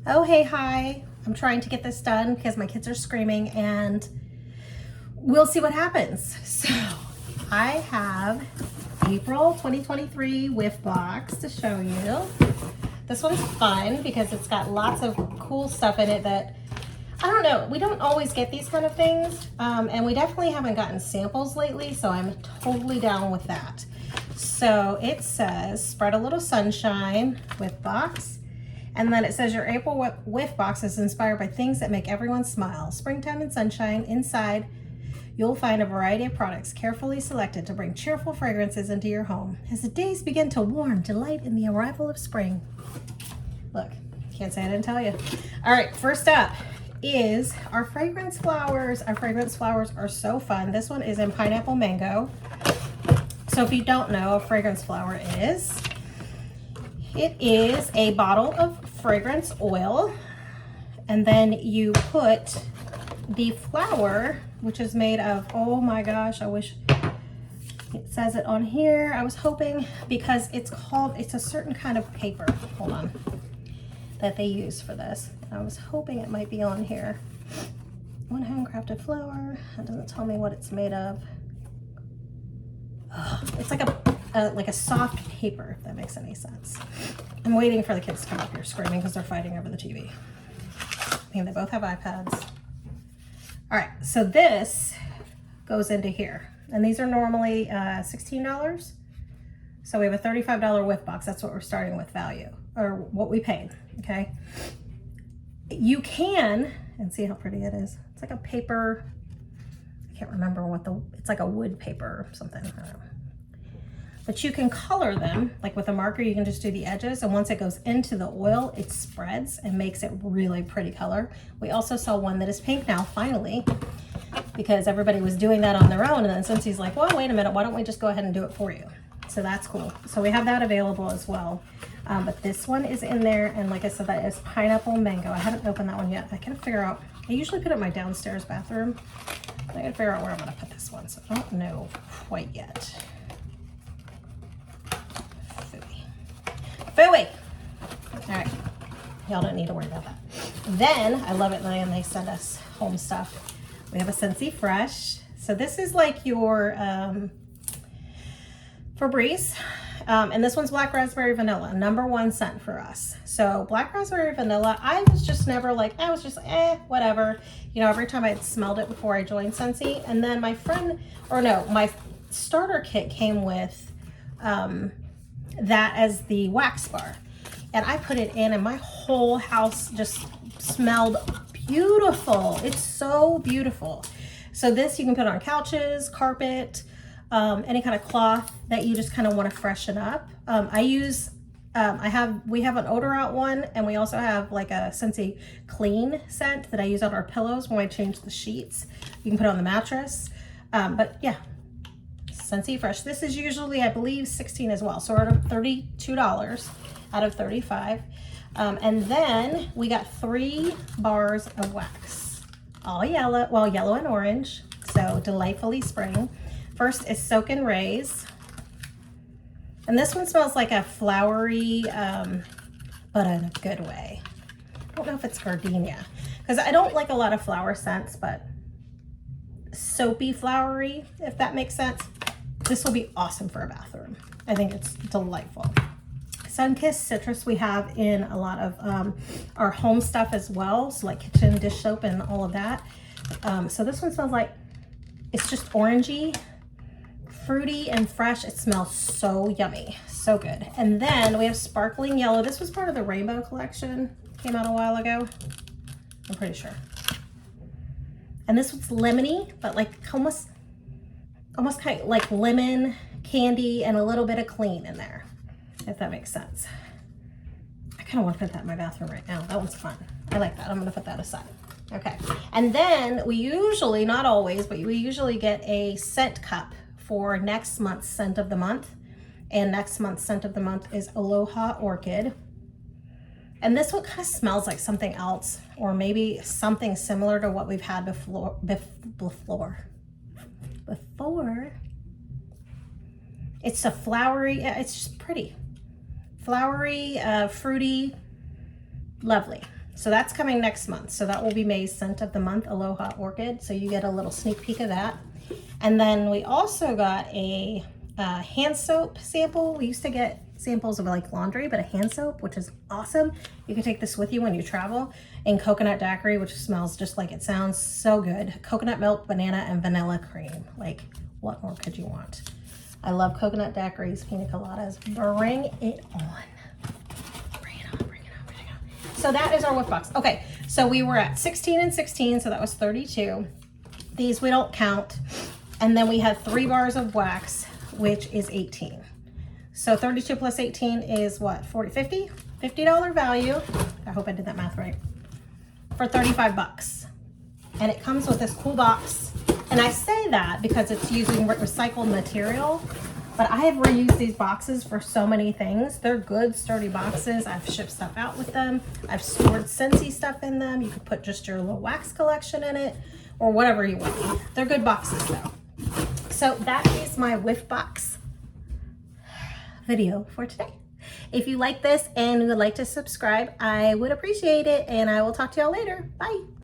Oh, hey, hi. I'm trying to get this done because my kids are screaming and we'll see what happens. So I have April 2023 Whiff box to show you. This one's fun because it's got lots of cool stuff in it that, I don't know, we don't always get these kind of things. And we definitely haven't gotten samples lately, so I'm totally down with that. So it says, spread a little sunshine with box. And then it says your April Whiff box is inspired by things that make everyone smile. Springtime and sunshine. Inside, you'll find a variety of products carefully selected to bring cheerful fragrances into your home. As the days begin to warm, delight in the arrival of spring. Look, can't say I didn't tell you. All right, first up is our fragrance flowers. Our fragrance flowers are so fun. This one is in pineapple mango. So if you don't know, a fragrance flower is, it is a bottle of fragrance oil, and then you put the flower, which is made of, oh my gosh, I wish it says it on here. I was hoping, because it's a certain kind of paper, hold on, that they use for this. I was hoping it might be on here. One handcrafted flower. It doesn't tell me what it's made of. It's like a soft paper, if that makes any sense. I'm waiting for the kids to come up here screaming because they're fighting over the TV. I mean, they both have iPads. All right, so this goes into here. And these are normally $16. So we have a $35 Whiff box. That's what we're starting with value, or what we paid, okay? You can, and see how pretty it is. It's like a paper, I can't remember what it's like a wood paper or something, I don't know. But you can color them, like with a marker, you can just do the edges, and once it goes into the oil, it spreads and makes it really pretty color. We also saw one that is pink now, finally, because everybody was doing that on their own, and then Scentsy's like, well, wait a minute, why don't we just go ahead and do it for you? So that's cool. So we have that available as well. But this one is in there, and like I said, that is pineapple mango. I haven't opened that one yet. I can't figure out, I usually put it in my downstairs bathroom. I gotta figure out where I'm gonna put this one, so I don't know quite yet. Fooey. All right, y'all don't need to worry about that. Then, I love it when they send us home stuff. We have a Scentsy Fresh. So this is like your Febreze. And this one's Black Raspberry Vanilla, #1 scent for us. So Black Raspberry Vanilla, I was just never like, I was just like, whatever. You know, every time I smelled it before I joined Scentsy. And then my starter kit came with that as the wax bar. And I put it in, and my whole house just smelled beautiful. It's so beautiful. So this you can put on couches, carpet, any kind of cloth that you just kind of want to freshen up. We have an odor out one, and we also have like a Scentsy clean scent that I use on our pillows when I change the sheets. You can put it on the mattress. But yeah, Scentsy Fresh. This is usually, I believe, $16 as well. So we're at $32 out of 35. And then we got 3 bars of wax, all yellow, well, yellow and orange. So delightfully spring. First is Soak and Raise. And this one smells like a flowery, but in a good way. I don't know if it's gardenia, because I don't like a lot of flower scents, but soapy flowery, if that makes sense. This will be awesome for a bathroom. I think it's delightful. Sunkissed Citrus we have in a lot of our home stuff as well. So like kitchen dish soap and all of that. So this one smells like, it's just orangey, fruity and fresh. It smells so yummy, so good. And then we have Sparkling Yellow. This was part of the Rainbow collection, came out a while ago, I'm pretty sure. And this one's lemony, but like almost kind of like lemon candy and a little bit of clean in there, if that makes sense. I kind of want to put that in my bathroom right now. That one's fun. I like that. I'm going to put that aside. Okay. And then we usually, not always, but we usually get a scent cup for next month's scent of the month. And next month's scent of the month is Aloha Orchid. And this one kind of smells like something else, or maybe something similar to what we've had before. It's a flowery, it's just pretty. Flowery, fruity, lovely. So that's coming next month. So that will be May's scent of the month, Aloha Orchid. So you get a little sneak peek of that. And then we also got a hand soap sample. We used to get samples of like laundry, but a hand soap, which is awesome. You can take this with you when you travel. And coconut daiquiri, which smells just like it sounds, so good. Coconut milk, banana, and vanilla cream. Like, what more could you want? I love coconut daiquiris, pina coladas. Bring it on. Bring it on, bring it on, bring it on. So that is our Whiff box. Okay, so we were at 16 and 16, so that was 32. These we don't count. And then we had 3 bars of wax, which is 18. So 32 plus 18 is what, 40, 50? $50 value. I hope I did that math right. For 35 bucks. And it comes with this cool box. And I say that because it's using recycled material, but I have reused these boxes for so many things. They're good, sturdy boxes. I've shipped stuff out with them. I've stored Scentsy stuff in them. You could put just your little wax collection in it or whatever you want. They're good boxes though. So that is my Whiff box video for today. If you like this and would like to subscribe, I would appreciate it, and I will talk to y'all later. Bye.